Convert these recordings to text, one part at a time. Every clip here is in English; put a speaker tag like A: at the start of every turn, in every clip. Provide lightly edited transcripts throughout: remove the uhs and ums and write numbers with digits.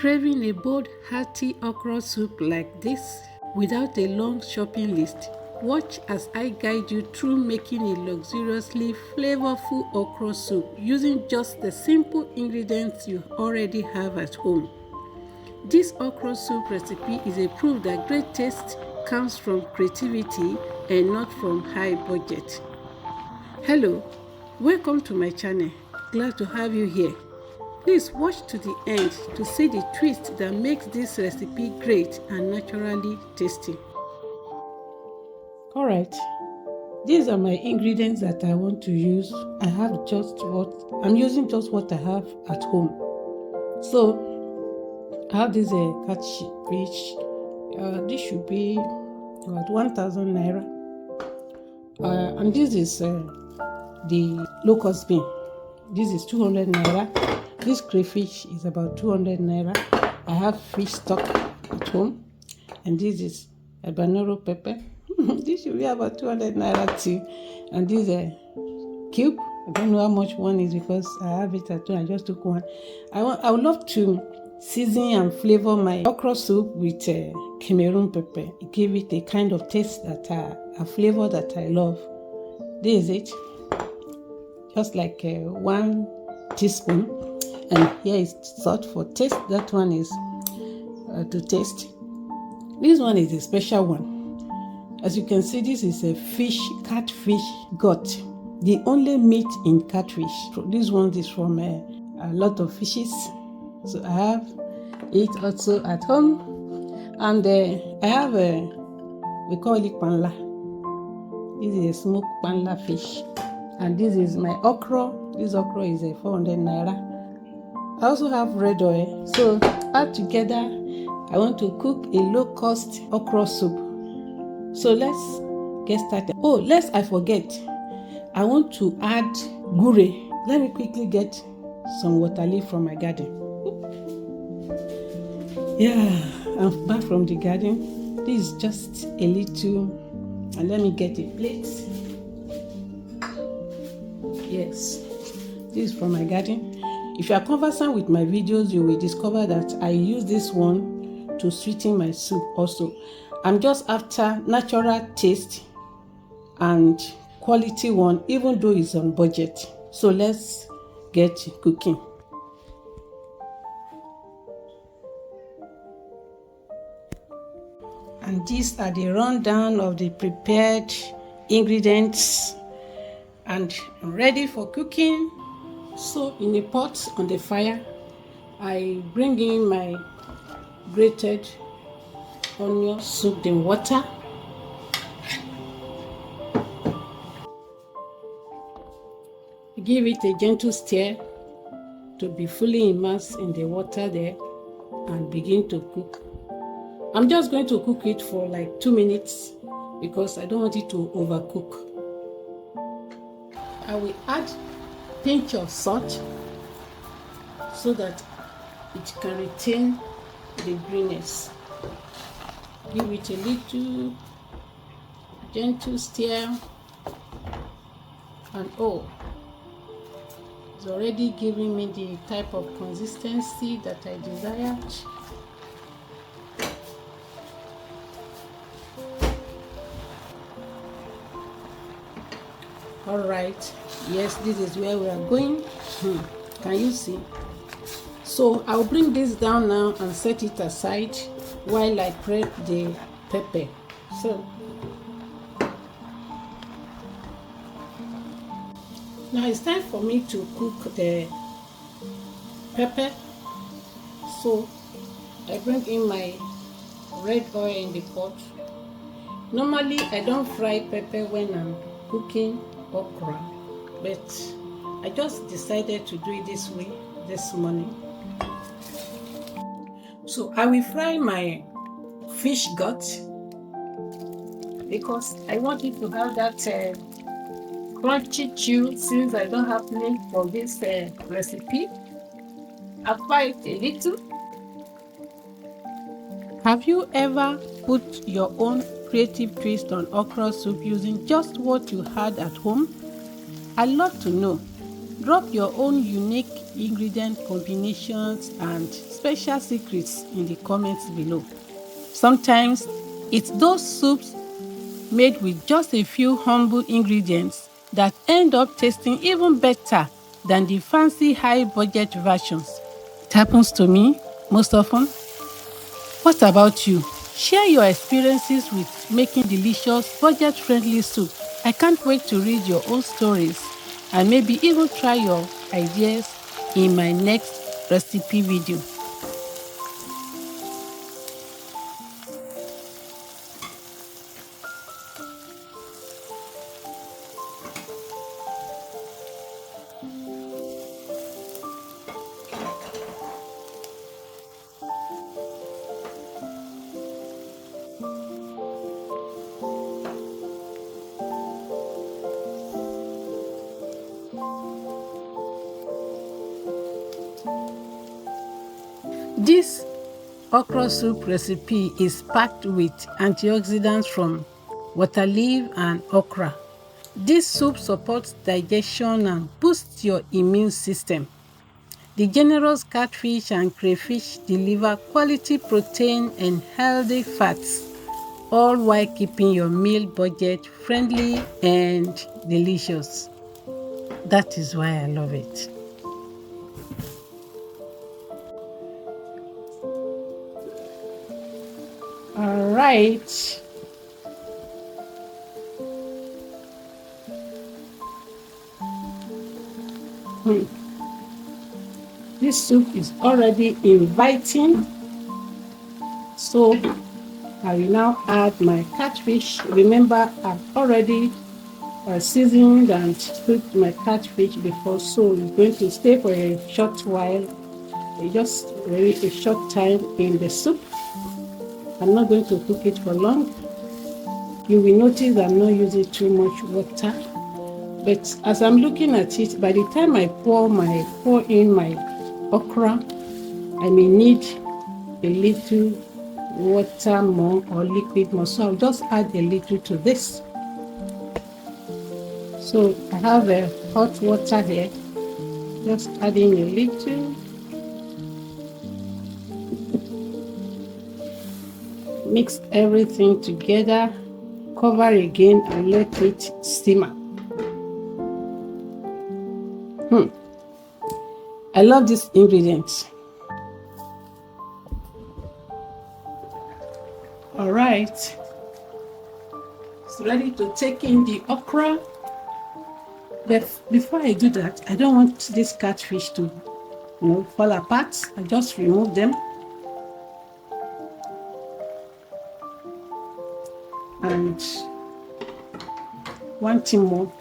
A: Craving a bold, hearty okra soup like this without a long shopping list? Watch as I guide you through making a luxuriously flavorful okra soup using just the simple ingredients you already have at home. This okra soup recipe is a proof that great taste comes from creativity and not from high budget. Hello, welcome to my channel. Glad to have you here. Please watch to the end to see the twist that makes this recipe great and naturally tasty. Alright, these are my ingredients that I want to use. I'm using just what I have at home. So I have this catfish. This should be about 1,000 naira. And this is the locust bean. This is 200 naira. This crayfish is about 200 naira. I have fish stock at home. And this is Harbenero pepper. This should be about 200 naira too. And this is a cube. I don't know how much one is because I have it at home. I just took one. I would love to season and flavor my okra soup with Cameroon pepper. It gives it a kind of taste a flavor that I love. This is it. Just like 1 teaspoon. And here is salt for taste. That one is to taste. This one is a special one. As you can see, this is a catfish gut. The only meat in catfish. This one is from a lot of fishes. So I have it also at home. And I have we call it panla. This is a smoked panla fish. And this is my okra. This okra is a 400 naira. I also have red oil. So all together, I want to cook a low-cost okra soup. So let's get started. Oh, lest I forget, I want to add gure. Let me quickly get some waterleaf from my garden. Yeah, I'm back from the garden. This is just a little, and let me get a plate. Yes, this is from my garden. If you are conversant with my videos, you will discover that I use this one to sweeten my soup also. I'm just after natural taste and quality one, even though it's on budget. So let's get cooking. And these are the rundown of the prepared ingredients, and I'm ready for cooking. So in a pot on the fire, I bring in my grated onion soaked in water. Give it a gentle stir to be fully immersed in the water there and begin to cook. I'm just going to cook it for like 2 minutes because I don't want it to overcook. I will add a pinch of salt so that it can retain the greenness. Give it a little gentle stir, and oh, it's already giving me the type of consistency that I desired. All right, yes, this is where we are going. Can you see? So I'll bring this down now and set it aside while I prep the pepper. So now it's time for me to cook the pepper. So I bring in my red oil in the pot. Normally I don't fry pepper when I'm cooking okra, but I just decided to do it this way this morning. So I will fry my fish gut because I want it to have that crunchy chew. Since I don't have milk for this recipe, I'll fry it a little. Have you ever put your own creative twist on okra soup using just what you had at home? I'd love to know. Drop your own unique ingredient combinations and special secrets in the comments below. Sometimes it's those soups made with just a few humble ingredients that end up tasting even better than the fancy high-budget versions. It happens to me most often. What about you? Share your experiences with making delicious, budget-friendly soup. I can't wait to read your own stories and maybe even try your ideas in my next recipe video. This okra soup recipe is packed with antioxidants from waterleaf and okra. This soup supports digestion and boosts your immune system. The generous catfish and crayfish deliver quality protein and healthy fats, all while keeping your meal budget friendly and delicious. That is why I love it. All right. This soup is already inviting, so I will now add my catfish. Remember, I've already seasoned and cooked my catfish before, so it's going to stay for a short while, just a short time in the soup. I'm not going to cook it for long. You will notice I'm not using too much water, but as I'm looking at it, by the time I pour in my okra, I may need a little water more or liquid more, so I'll just add a little to this. So I have a hot water here, just adding a little. Mix everything together, cover again and let it simmer. I love these ingredients. All right, it's ready to take in the okra. But before I do that, I don't want this catfish to fall apart. I just remove them. And one thing more,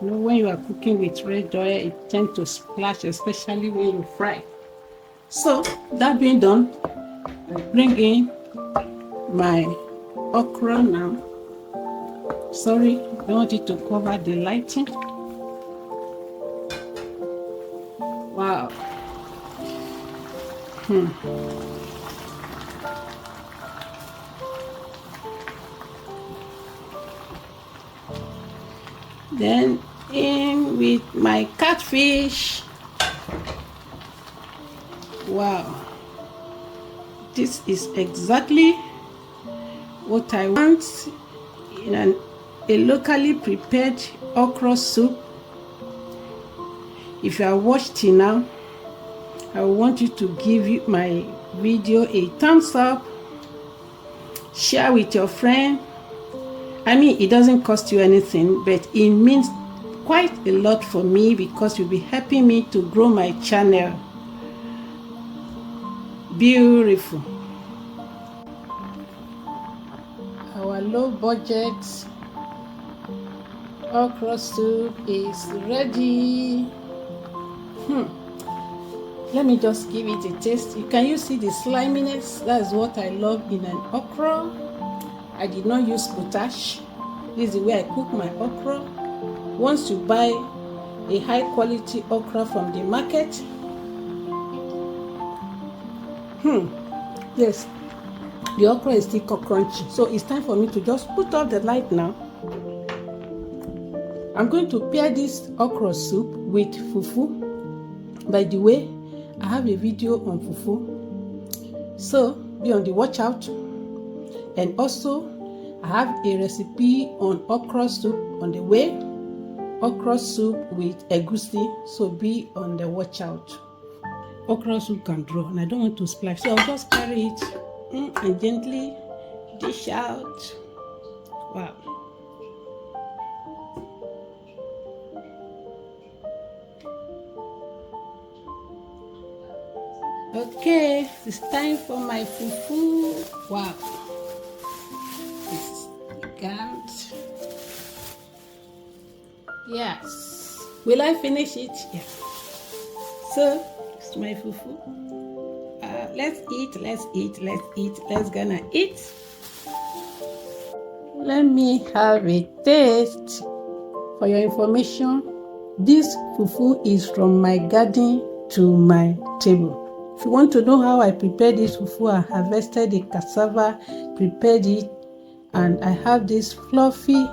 A: when you are cooking with red oil, it tends to splash, especially when you fry. So that being done, I bring in my okra now. Sorry, I want it to cover the lighting. Wow. Then in with my catfish. Wow, this is exactly what I want in a locally prepared okra soup. If you are watched till now, I want you to give my video a thumbs up, share with your friend. I mean, it doesn't cost you anything, but it means quite a lot for me because you'll be helping me to grow my channel. Beautiful. Our low budget okra soup is ready. Let me just give it a taste. Can you see the sliminess? That's what I love in an okra. I did not use potash. This is the way I cook my okra. Once you buy a high quality okra from the market, yes, The okra is still crunchy, so it's time for me to just put off the light now. I'm going to pair this okra soup with fufu. By the way, I have a video on fufu, so be on the watch out. And also, I have a recipe on okra soup on the way. Okra soup with egusi, so be on the watch out. Okra soup can draw, and I don't want to splash, so I'll just carry it and gently dish out. Wow. Okay, it's time for my fufu. Wow. It's elegant. Yes. Will I finish it? Yeah. So, it's my fufu. Let's eat. Let's gonna eat. Let me have a taste. For your information, this fufu is from my garden to my table. If you want to know how I prepared this fufu, I harvested the cassava, prepared it, and I have this fluffy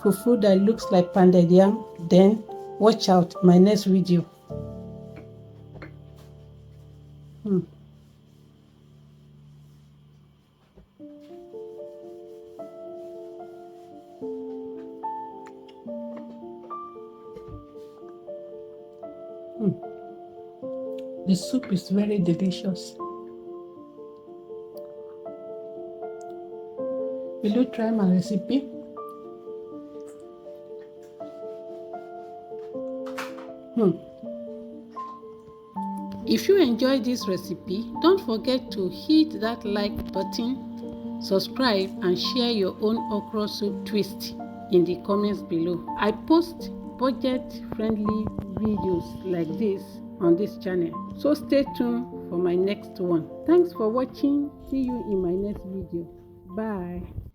A: fufu that looks like pounded yam. Then watch out my next video. The soup is very delicious. Will you try my recipe? If you enjoyed this recipe, don't forget to hit that like button, subscribe, and share your own okra soup twist in the comments below. I post budget-friendly videos like this on this channel, so stay tuned for my next one. Thanks for watching. See you in my next video. Bye.